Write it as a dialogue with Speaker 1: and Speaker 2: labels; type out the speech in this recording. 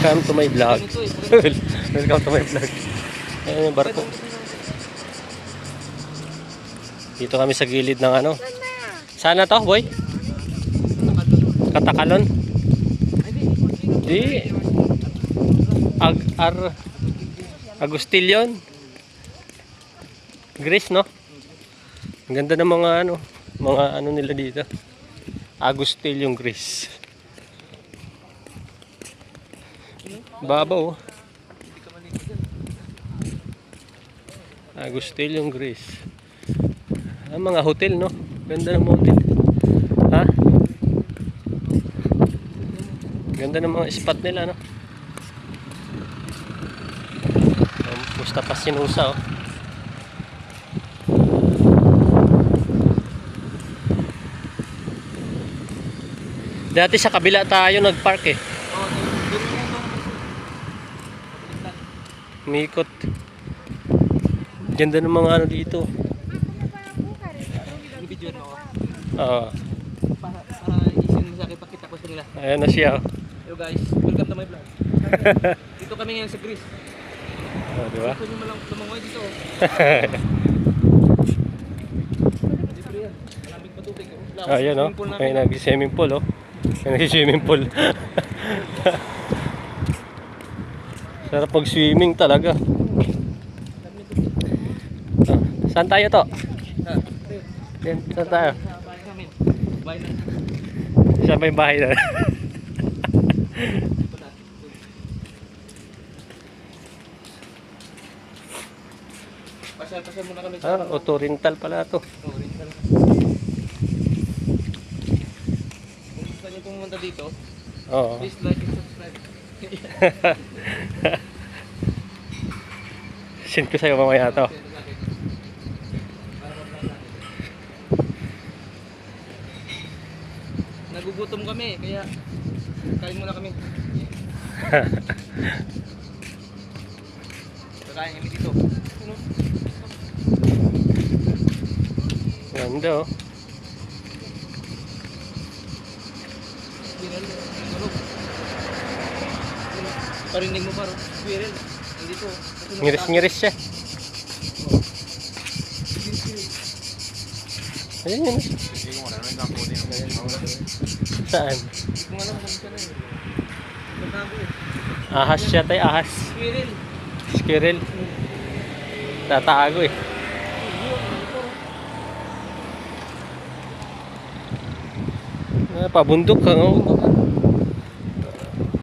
Speaker 1: Welcome to my vlog. Welcome to my vlog. Ayan yung barko. Dito kami sa gilid ng ano. Sana to, boy? Katakalon? Di. Agustilyon. Grace, no? Ang ganda ng mga ano nila dito. Agustilyon Grace. Babaw. Agustilyon Grace. Ang mga hotel, no? Ganda ng hotel. Ha? Ganda ng mga spot nila, no? Mustafa Sinusa, oh. Dati sa kabila tayo nagpark eh. Mikot. Ganda ng mga ano dito. Oo.
Speaker 2: Para isin sa akin, pakita ko sa nila.
Speaker 1: Ayan na siya.
Speaker 2: Hello guys, welcome to my vlog. Dito kami ngayon sa Greece.
Speaker 1: Oh, diba?
Speaker 2: Ito yung lumangoy dito. Dito yan, malamig patubig.
Speaker 1: Ayan, oh. May nag-swimming pool, oh. May nag-swimming pool. Sarap pag-swimming talaga. Saan tayo to? Saan tayo? Saan ba yung bahay na?
Speaker 2: Pasal muna kami sa
Speaker 1: Auto rental pala to.
Speaker 2: rental. Kung gusto niyo pumunta dito,
Speaker 1: Oo.
Speaker 2: please like and subscribe.
Speaker 1: Send ko sa'yo mamaya to.
Speaker 2: Nagugutom kami, kaya kain muna kami. Kakain kami dito.
Speaker 1: Ganda, oh.
Speaker 2: Squirrel, tulog. Parinig mo pa ro, squirrel. Nandito.
Speaker 1: Ngiris-ngiris siya. Ayan yun. Saan?
Speaker 2: Hindi ko alam kung saan eh. Nagtago eh.
Speaker 1: Ahas siya tayo, ahas.
Speaker 2: Squirrel.
Speaker 1: Squirrel. Tatago eh. Pabundok ka, oh.